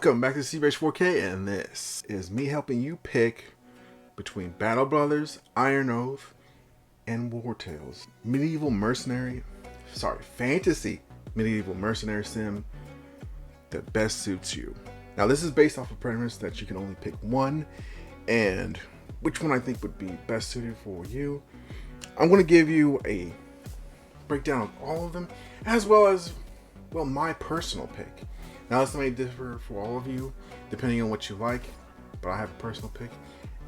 Welcome back to CBH4K, and this is me helping you pick between Battle Brothers, Iron Oath, and Wartales. Fantasy medieval mercenary sim that best suits you. Now this is based off a premise that you can only pick one, and which one I think would be best suited for you. I'm going to give you a breakdown of all of them, as well as, well, my personal pick. Now this may differ for all of you, depending on what you like, but I have a personal pick,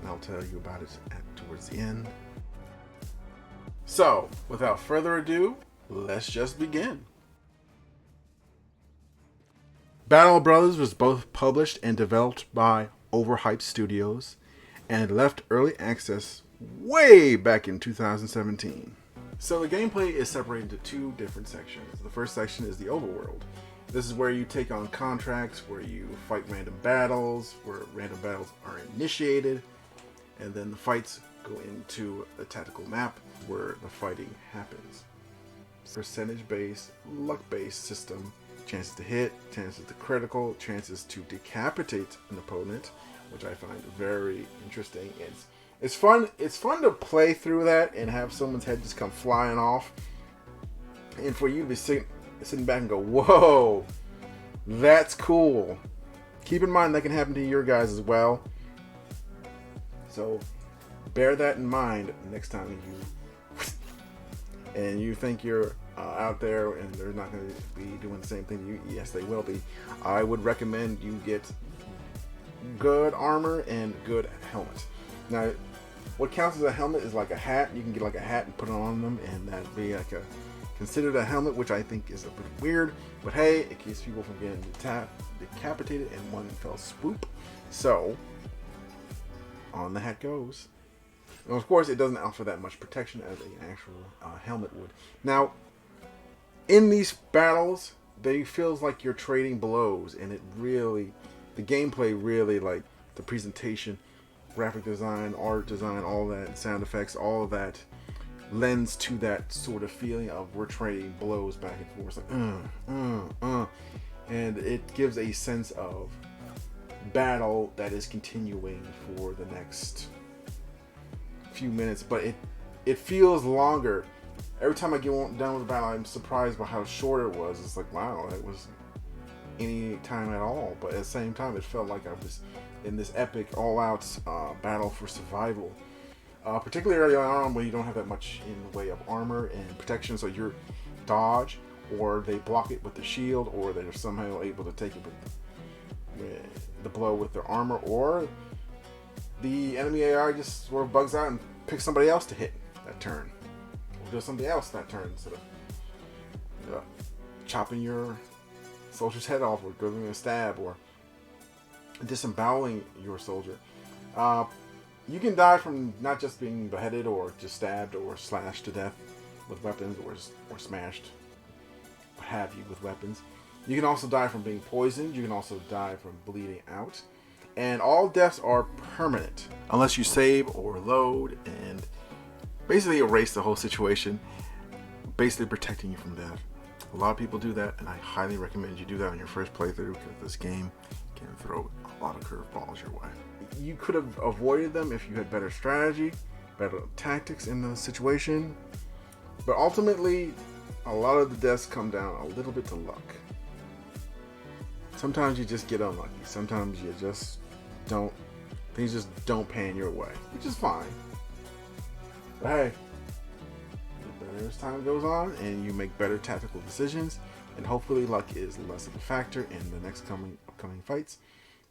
and I'll tell you about it towards the end. So, without further ado, let's just begin. Battle Brothers was both published and developed by Overhyped Studios, and left early access way back in 2017. So the gameplay is separated into two different sections. The first section is the overworld. This is where you take on contracts, where you fight random battles, where random battles are initiated, and then the fights go into a tactical map where the fighting happens. Percentage-based, luck-based system. Chances to hit, chances to critical, chances to decapitate an opponent, which I find very interesting. It's fun to play through that and have someone's head just come flying off, and for you to be sitting back and go, whoa, that's cool. Keep in mind that can happen to your guys as well, so bear that in mind next time you think you're out there and they're not going to be doing the same thing to you. Yes, they will be. I would recommend you get good armor and good helmet. Now, what counts as a helmet is like a hat. You can get like a hat and put it on them, and that'd be like considered a helmet, which I think is a bit weird. But hey, it keeps people from getting decapitated in one fell swoop. So, on the hat goes. And of course, it doesn't offer that much protection as an actual helmet would. Now, in these battles, they feels like you're trading blows, and the gameplay really, like the presentation, graphic design, art design, all that, sound effects, all of that lends to that sort of feeling of we're trading blows back and forth, like and it gives a sense of battle that is continuing for the next few minutes, but it feels longer. Every time I get done with a battle, I'm surprised by how short it was. It's like, wow, it was any time at all, but at the same time it felt like I was in this epic all-out battle for survival, particularly early on when you don't have that much in the way of armor and protection, so you're dodge, or they block it with the shield, or they're somehow able to take it with the blow with their armor, or the enemy AI just sort of bugs out and picks somebody else to hit that turn, or does something else that turn instead of chopping your soldier's head off, or giving a stab, or disemboweling your soldier. You can die from not just being beheaded or just stabbed or slashed to death with weapons, or smashed, what have you, with weapons. You can also die from being poisoned. You can also die from bleeding out. And all deaths are permanent unless you save or load and basically erase the whole situation, basically protecting you from death. A lot of people do that, and I highly recommend you do that on your first playthrough, because this game can throw a lot of curveballs your way. You could have avoided them if you had better strategy, better tactics in the situation, but ultimately, a lot of the deaths come down a little bit to luck. Sometimes you just get unlucky. Sometimes you just things just don't pan your way, which is fine. But hey, as time goes on and you make better tactical decisions, and hopefully luck is less of a factor in the next upcoming fights.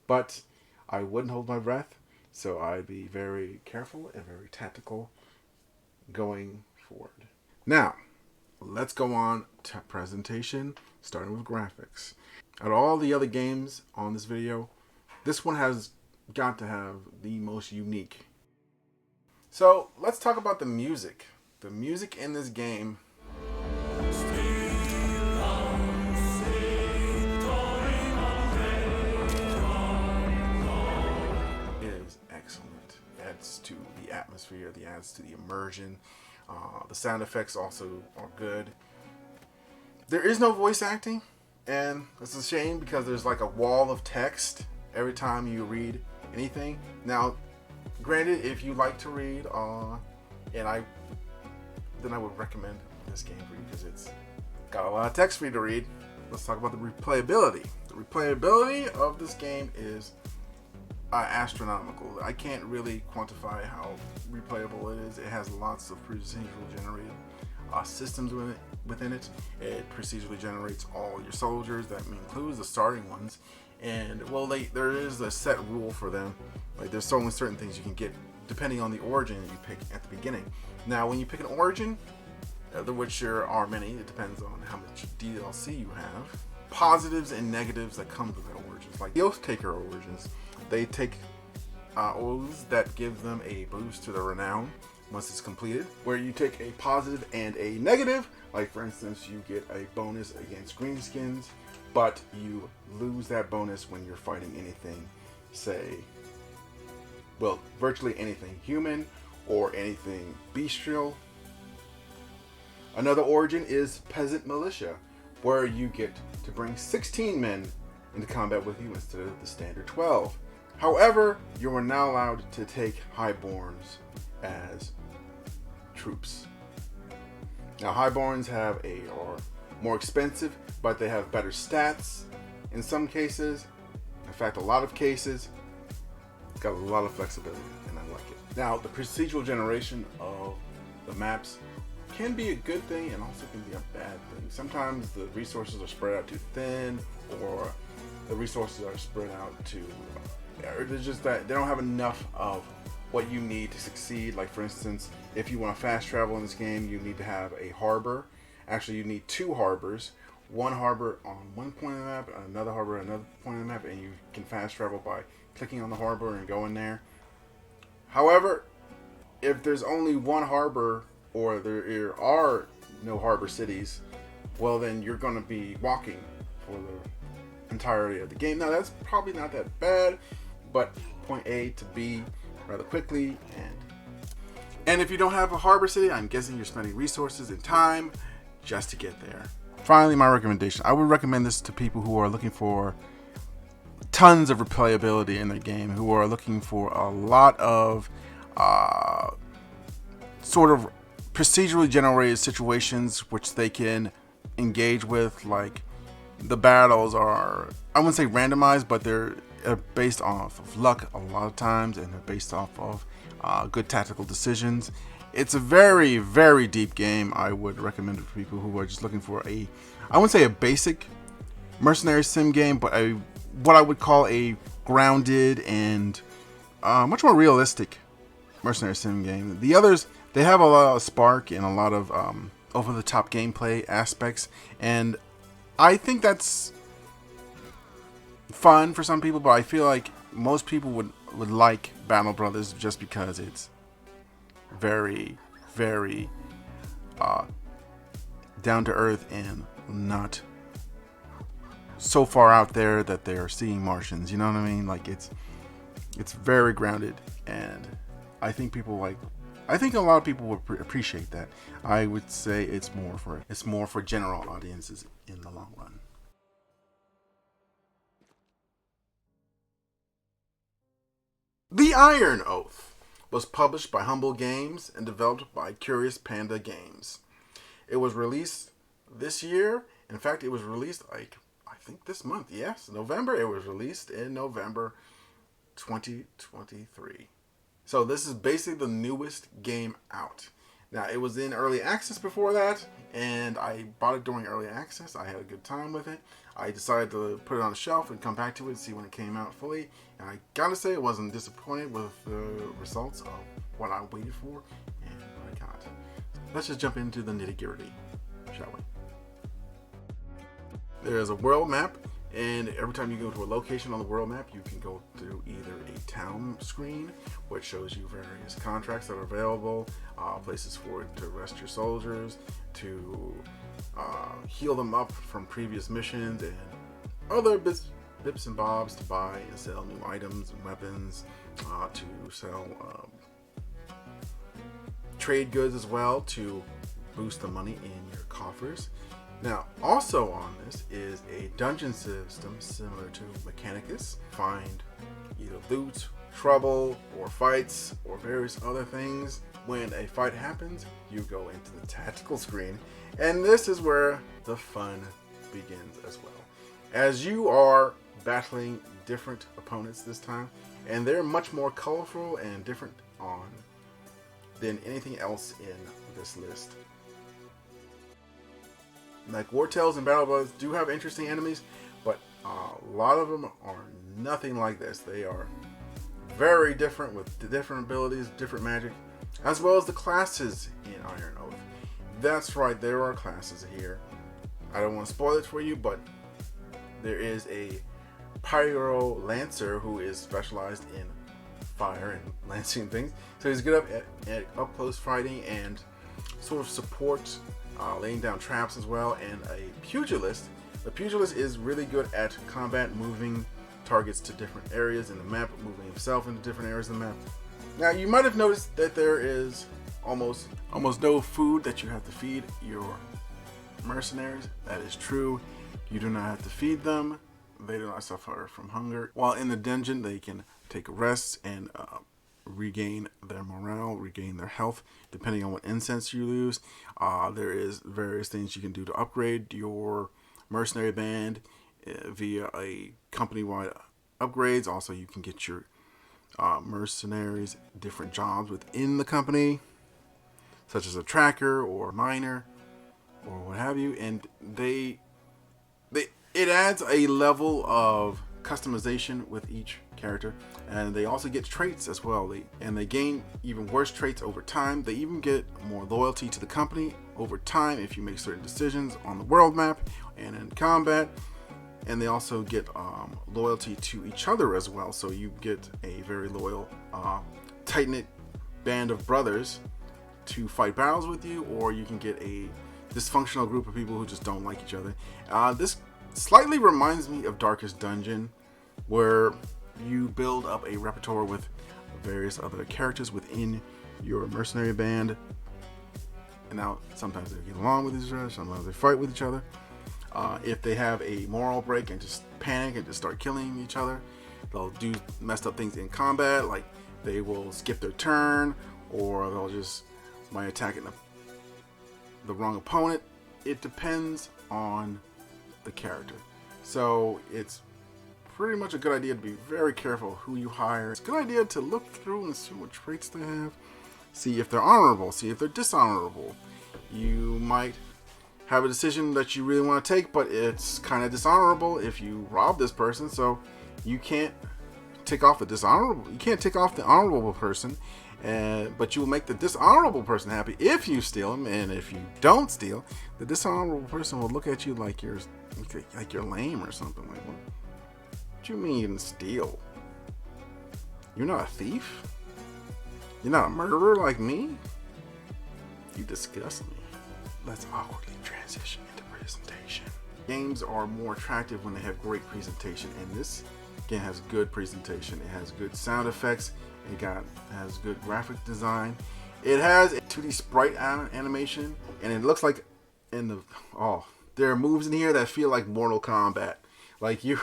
But I wouldn't hold my breath, so I'd be very careful and very tactical going forward. Now, let's go on to presentation, starting with graphics. Out of all the other games on this video, this one has got to have the most unique. So let's talk about the music. The music in this game is excellent. It adds to the atmosphere, it adds to the immersion. The sound effects also are good. There is no voice acting, And it's a shame because there's like a wall of text every time you read anything. Now, granted, if you like to read, then I would recommend this game for you because it's got a lot of text for you to read. Let's talk about the replayability. The replayability of this game is astronomical. I can't really quantify how replayable it is. It has lots of procedural generated systems within it. It procedurally generates all your soldiers. That includes the starting ones. And well, there is a set rule for them. Like there's only certain things you can get depending on the origin that you pick at the beginning. Now, when you pick an origin, which there are many, it depends on how much DLC you have. Positives and negatives that come with the origins, like the Oath Taker origins, they take oaths that give them a boost to their renown once it's completed. Where you take a positive and a negative, like for instance, you get a bonus against greenskins, but you lose that bonus when you're fighting anything, say, well, virtually anything human or anything bestial. Another origin is Peasant Militia, where you get to bring 16 men into combat with you instead of the standard 12. However, you are now allowed to take Highborns as troops. Now, Highborns are more expensive, but they have better stats in some cases. In fact, a lot of cases, it's got a lot of flexibility, and I like it. Now, the procedural generation of the maps can be a good thing and also can be a bad thing. Sometimes the resources are spread out too thin, or the resources are spread out too there's just that they don't have enough of what you need to succeed. Like for instance, if you want to fast travel in this game, you need to have a harbor. Actually, you need 2 harbors. One harbor on one point of the map, another harbor on another point of the map, and you can fast travel by clicking on the harbor and going there. However, if there's only one harbor or there are no harbor cities, well then you're going to be walking for the entirety of the game. Now that's probably not that bad, but point A to B rather quickly, and if you don't have a harbor city, I'm guessing you're spending resources and time just to get there. Finally, my recommendation. I would recommend this to people who are looking for tons of replayability in their game, who are looking for a lot of sort of procedurally generated situations which they can engage with. Like the battles are, I wouldn't say randomized, but they're based off of luck a lot of times, and they're based off of good tactical decisions. It's a very, very deep game. I would recommend it for people who are just looking for I wouldn't say a basic mercenary sim game, but what I would call a grounded and much more realistic mercenary sim game. The others, they have a lot of spark and a lot of over-the-top gameplay aspects, and I think that's fun for some people, but I feel like most people would like Battle Brothers just because it's very, very down to earth and not so far out there that they're seeing Martians. You know what I mean? Like it's very grounded, and I think a lot of people would appreciate that. I would say it's more for general audiences in the long run. The Iron Oath was published by Humble Games and developed by Curious Panda Games. It was released this year. In fact, it was released I think this month. Yes, November. It was released in November 2023. So this is basically the newest game out. Now, it was in early access before that, and I bought it during early access. I had a good time with it. I decided to put it on the shelf and come back to it and see when it came out fully. And I gotta say, I wasn't disappointed with the results of what I waited for and what I got. Let's just jump into the nitty-gritty, shall we? There's a world map, and every time you go to a location on the world map, you can go through either a town screen, which shows you various contracts that are available, places to rest your soldiers, to heal them up from previous missions, and other bits and bobs to buy and sell new items and weapons, to sell trade goods as well to boost the money in your coffers. Now, also on this is a dungeon system similar to Mechanicus. Find either loot, trouble, or fights, or various other things. When a fight happens, you go into the tactical screen, and this is where the fun begins as well. As you are battling different opponents this time, and they're much more colorful and different on than anything else in this list. Like Wartales and Battle Bugs do have interesting enemies, but a lot of them are nothing like this. They are very different with different abilities, different magic, as well as the classes in Iron Oath. That's right, there are classes here. I don't want to spoil it for you, but there is a Pyro Lancer who is specialized in fire and lancing things. So he's good at up close fighting and sort of support, laying down traps as well. And a Pugilist. The Pugilist is really good at combat, moving targets to different areas in the map, moving himself into different areas of the map. Now you might have noticed that there is almost no food that you have to feed your mercenaries. That is true. You do not have to feed them. They do not suffer from hunger. While in the dungeon, they can take a rest and regain their morale, regain their health, depending on what incense you lose. There is various things you can do to upgrade your mercenary band via a company-wide upgrades. Also, you can get your mercenaries different jobs within the company, such as a tracker or miner or what have you, and it adds a level of customization with each character, and they also get traits as well. They gain even worse traits over time. They even get more loyalty to the company over time if you make certain decisions on the world map and in combat. And they also get loyalty to each other as well. So you get a very loyal, tight-knit band of brothers to fight battles with you, or you can get a dysfunctional group of people who just don't like each other. This slightly reminds me of Darkest Dungeon, where you build up a repertoire with various other characters within your mercenary band. And now sometimes they get along with each other, sometimes they fight with each other. If they have a moral break and just panic and just start killing each other, they'll do messed up things in combat, like they will skip their turn, or they'll just might attack the wrong opponent. It depends on the character. So it's pretty much a good idea to be very careful who you hire. It's a good idea to look through and see what traits they have. See if they're honorable, see if they're dishonorable. You might have a decision that you really want to take, but it's kind of dishonorable if you rob this person, so you can't tick off the dishonorable. You can't tick off the honorable person, but you will make the dishonorable person happy if you steal him. And if you don't steal, the dishonorable person will look at you like you're lame or something. Like, what do you mean you didn't steal? You're not a thief? You're not a murderer like me? You disgust me. Let's awkwardly transition into presentation. Games are more attractive when they have great presentation, and this game has good presentation. It has good sound effects. It has good graphic design. It has a 2D sprite animation, and it looks like there are moves in here that feel like Mortal Kombat. Like you're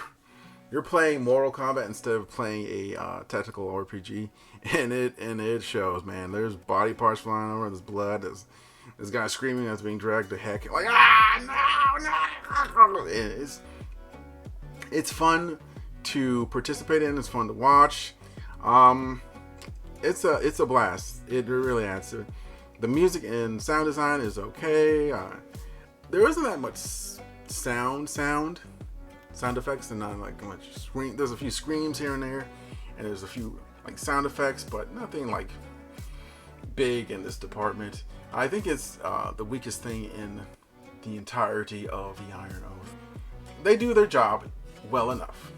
playing Mortal Kombat instead of playing a tactical RPG, and it shows, man. There's body parts flying over, there's blood, there's this guy screaming as being dragged to heck, like no. It's fun to participate in. It's fun to watch. It's a blast. It really adds to it. The music and sound design is okay. There isn't that much sound effects, and not like much scream. There's a few screams here and there, and there's a few like sound effects, but nothing like big in this department. I think it's the weakest thing in the entirety of the Iron Oath. They do their job well enough.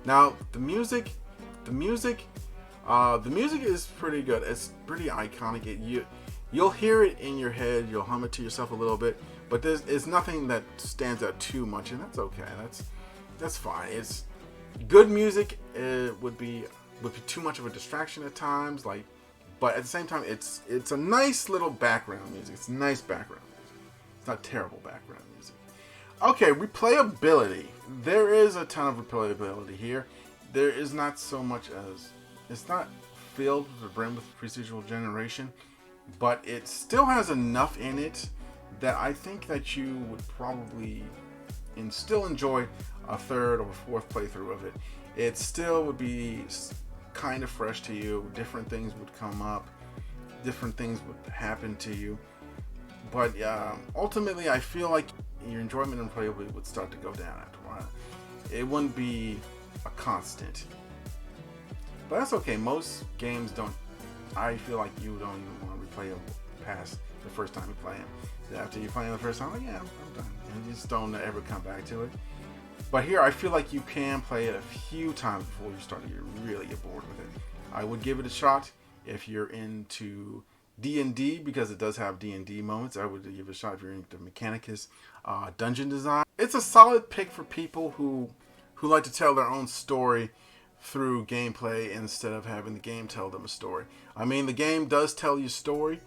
Now the music is pretty good. It's pretty iconic. You'll hear it in your head. You'll hum it to yourself a little bit, but it's nothing that stands out too much, and that's okay. That's fine. It's good music. It would be too much of a distraction at times, but at the same time, it's a nice little background music. It's nice background music. It's not terrible background music. Okay, replayability. There is a ton of replayability here. There is not so much as... It's not filled to the brim with procedural generation, but it still has enough in it that I think that you would probably still enjoy a third or fourth playthrough of it. It still would be kind of fresh to you. Different things would come up. Different things would happen to you. But ultimately, I feel like your enjoyment and playability would start to go down after a while. It wouldn't be a constant. But that's okay. Most games don't. I feel like you don't even want to replay them past the first time you play them. After you play them the first time, like, yeah, I'm done. And you just don't ever come back to it. But here, I feel like you can play it a few times before you start to really get bored with it. I would give it a shot if you're into D&D, because it does have D&D moments. I would give it a shot if you're into Mechanicus dungeon design. It's a solid pick for people who like to tell their own story through gameplay instead of having the game tell them a story. I mean, the game does tell you a story,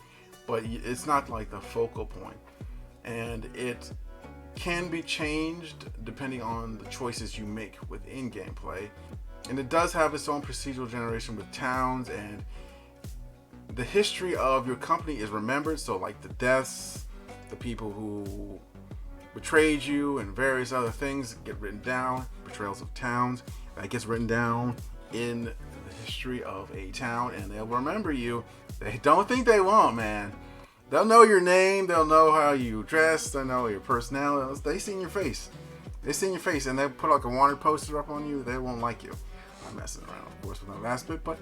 but it's not like the focal point. And it can be changed depending on the choices you make within gameplay. And it does have its own procedural generation with towns, and the history of your company is remembered. So like the deaths, the people who betrayed you, and various other things get written down. Betrayals of towns, that gets written down in the history of a town, and they'll remember you. They don't think they won't, man. They'll know your name, they'll know how you dress, they'll know your personality. They see in your face. They see in your face, and they'll put like a wanted poster up on you. They won't like you. I'm messing around, of course, with that last bit, but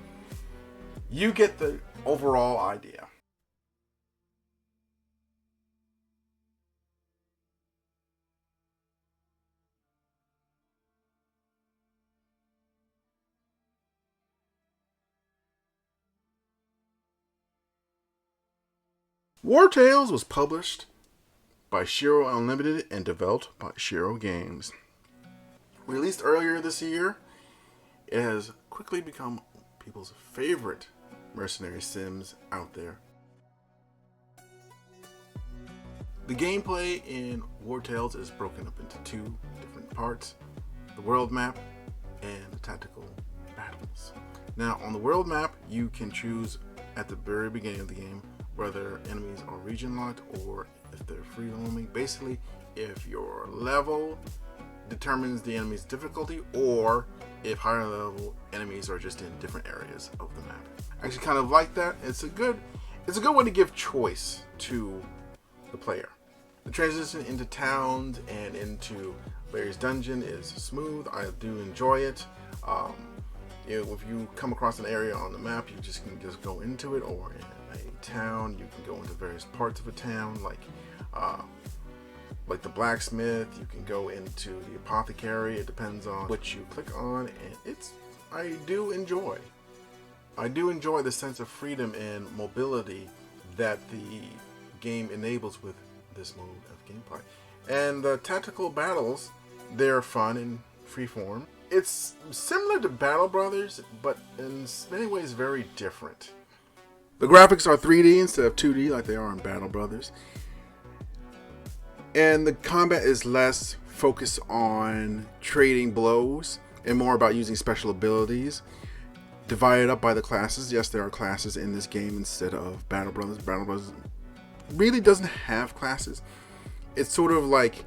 you get the overall idea. Wartales was published by Shiro Unlimited and developed by Shiro Games. Released earlier this year, it has quickly become people's favorite mercenary sims out there. The gameplay in Wartales is broken up into two different parts: the world map and the tactical battles. Now, on the world map, you can choose at the very beginning of the game whether enemies are region locked or if they're free roaming. Basically, if your level determines the enemy's difficulty, or if higher level enemies are just in different areas of the map. I actually kind of like that. It's a good way to give choice to the player. The transition into towns and into various dungeons is smooth. I do enjoy it. If you come across an area on the map, you can just go into it, or in a town, you can go into various parts of a town, like the blacksmith. You can go into the apothecary. It depends on what you click on, and I do enjoy the sense of freedom and mobility that the game enables with this mode of gameplay. And the tactical battles, they're fun and freeform. It's similar to Battle Brothers, but in many ways very different. The graphics are 3D instead of 2D like they are in Battle Brothers. And the combat is less focused on trading blows and more about using special abilities, divided up by the classes. Yes, there are classes in this game instead of Battle Brothers. Battle Brothers really doesn't have classes. It's sort of like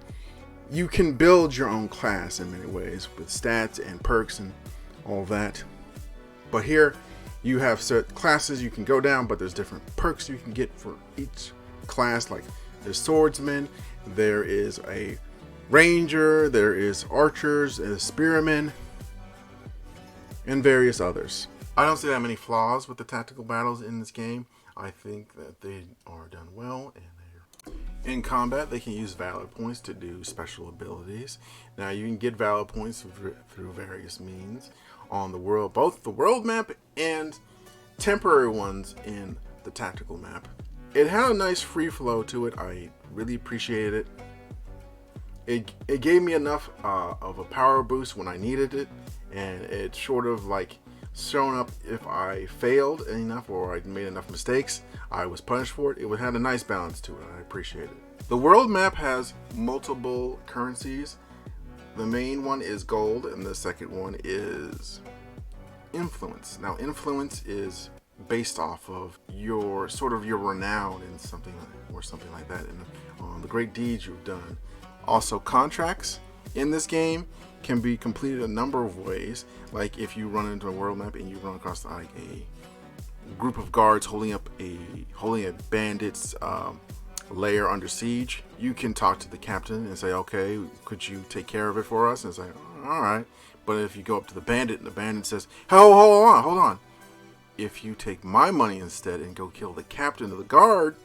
you can build your own class in many ways with stats and perks and all that. But here you have certain classes you can go down, but there's different perks you can get for each class. Like there's swordsmen, there is a ranger, there is archers, there's spearmen, and various others. I don't see that many flaws with the tactical battles in this game. I think that they are done well, and in combat, they can use valor points to do special abilities. Now, you can get valor points through various means on the world, both the world map and temporary ones in the tactical map. It had a nice free flow to it. I really appreciated it. It gave me enough of a power boost when I needed it, and it sort of like shown up if I failed enough or I made enough mistakes, I was punished for it. It had a nice balance to it. I appreciate it. The world map has multiple currencies. The main one is gold, and the second one is influence. Now, influence is based off of your your renown in something or something like that, and the great deeds you've done. Also, contracts in this game can be completed a number of ways. Like if you run into a world map and you run across like a group of guards holding a bandit's lair under siege, you can talk to the captain and say, okay, could you take care of it for us? And it's like, all right. But if you go up to the bandit and the bandit says, hold on. If you take my money instead and go kill the captain of the guard,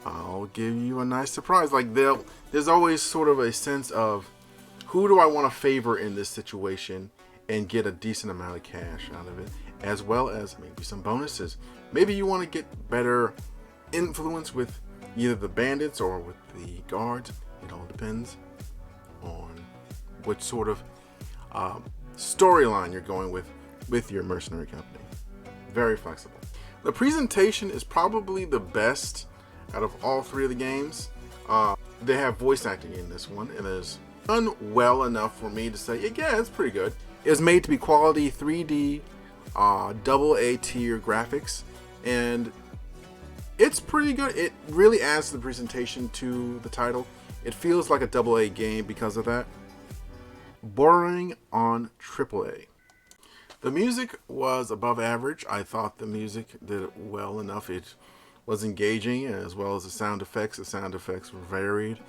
I'll give you a nice surprise. Like there's always sort of a sense of who do I want to favor in this situation and get a decent amount of cash out of it, as well as maybe some bonuses. Maybe you want to get better influence with either the bandits or with the guards. It all depends on what sort of storyline you're going with your mercenary company. Very flexible. The presentation is probably the best out of all three of the games. They have voice acting in this one, and it's done well enough for me to say, yeah, it's pretty good. It's made to be quality 3D, AA tier graphics, and it's pretty good. It really adds to the presentation to the title. It feels like a AA game because of that. Bordering on AAA. The music was above average. I thought the music did well enough. It was engaging, as well as the sound effects. The sound effects were varied.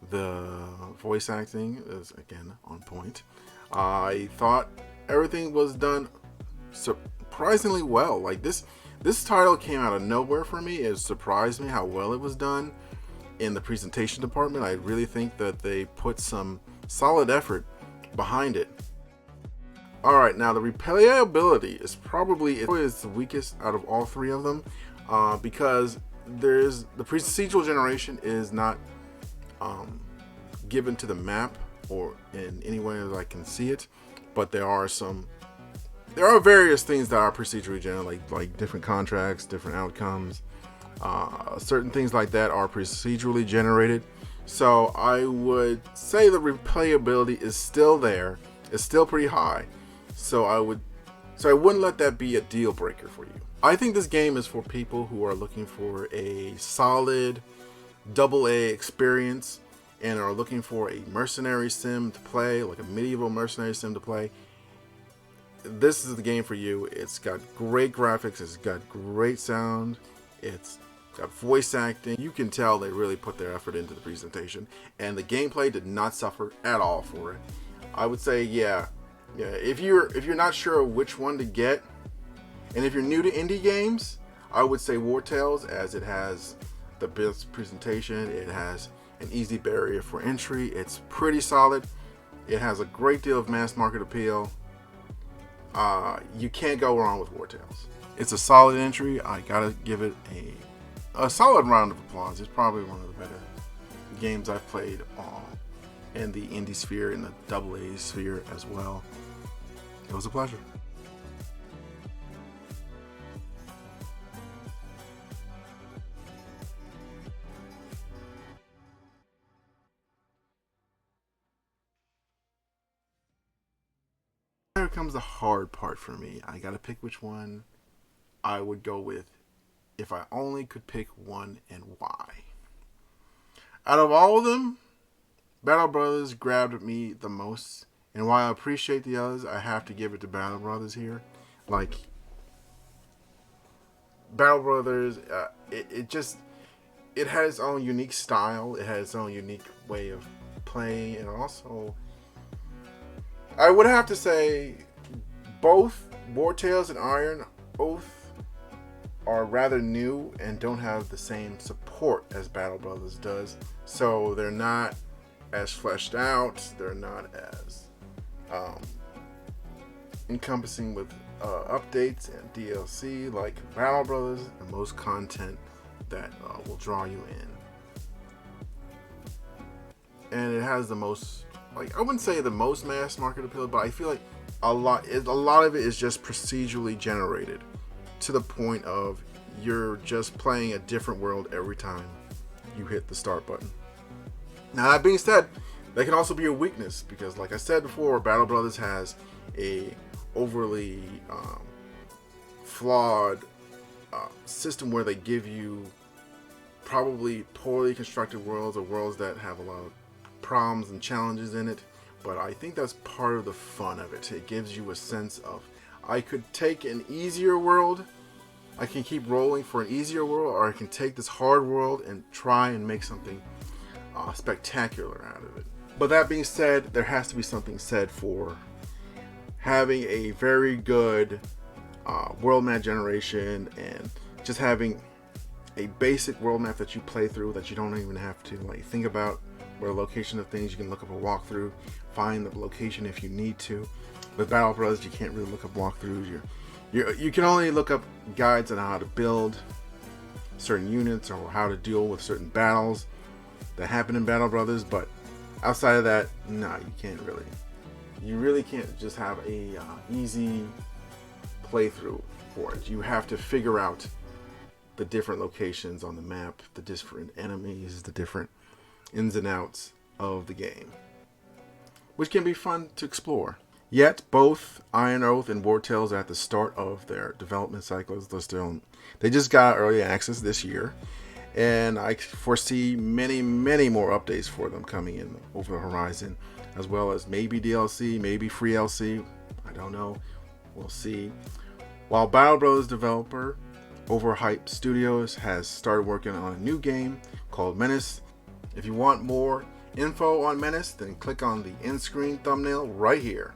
The voice acting is, again, on point. I thought everything was done surprisingly well. Like this title came out of nowhere for me. It surprised me how well it was done in the presentation department. I really think that they put some solid effort behind it. All right, now the replayability is probably the weakest out of all three of them, because the procedural generation is not given to the map or in any way that I can see it, but there are various things that are procedurally generated, like different contracts, different outcomes, certain things like that are procedurally generated. So I would say the replayability is still there. It's still pretty high. So I wouldn't let that be a deal breaker for you. I think this game is for people who are looking for a solid AA experience and are looking for a mercenary sim to play, like a medieval mercenary sim to play. This is the game for you. It's got great graphics. It's got great sound. It's got voice acting. You can tell they really put their effort into the presentation, and the gameplay did not suffer at all for it. I would say, yeah. If you're not sure which one to get, and if you're new to indie games, I would say Wartales, as it has the best presentation. It has an easy barrier for entry. It's pretty solid. It has a great deal of mass market appeal. You can't go wrong with Wartales. It's a solid entry. I gotta give it a solid round of applause. It's probably one of the better games I've played in the indie sphere, in the AA sphere as well. It was a pleasure. Here comes the hard part for me. I gotta pick which one I would go with if I only could pick one, and why. Out of all of them, Battle Brothers grabbed me the most, and while I appreciate the others, I have to give it to Battle Brothers here. Like, Battle Brothers, it had its own unique style. It had its own unique way of playing, and also, I would have to say, both Wartales and Iron, both are rather new and don't have the same support as Battle Brothers does. So they're not as fleshed out. They're not as encompassing with updates and DLC like Battle Brothers, and most content that will draw you in. And it has the most, I wouldn't say the most mass market appeal, but I feel like a lot of it is just procedurally generated to the point of you're just playing a different world every time you hit the start button. Now, that being said, that can also be a weakness because, like I said before, Battle Brothers has a overly flawed system where they give you probably poorly constructed worlds or worlds that have a lot of problems and challenges in it. But I think that's part of the fun of it. It gives you a sense of, I could take an easier world, I can keep rolling for an easier world, or I can take this hard world and try and make something spectacular out of it. But that being said, there has to be something said for having a very good world map generation and just having a basic world map that you play through that you don't even have to like think about where the location of things. You can look up a walkthrough, find the location if you need to. With Battle Brothers, you can't really look up walkthroughs. You can only look up guides on how to build certain units or how to deal with certain battles that happen in Battle Brothers, but outside of that, no, you can't really. You really can't just have a easy playthrough for it. You have to figure out the different locations on the map, the different enemies, the different ins and outs of the game, which can be fun to explore. Yet, both Iron Oath and Wartales are at the start of their development cycles. They just got early access this year, and I foresee many, many more updates for them coming in over the horizon, as well as maybe DLC, maybe free LC. I don't know. We'll see. While Battle Brothers developer Overhyped Studios has started working on a new game called Menace. If you want more info on Menace, then click on the end screen thumbnail right here.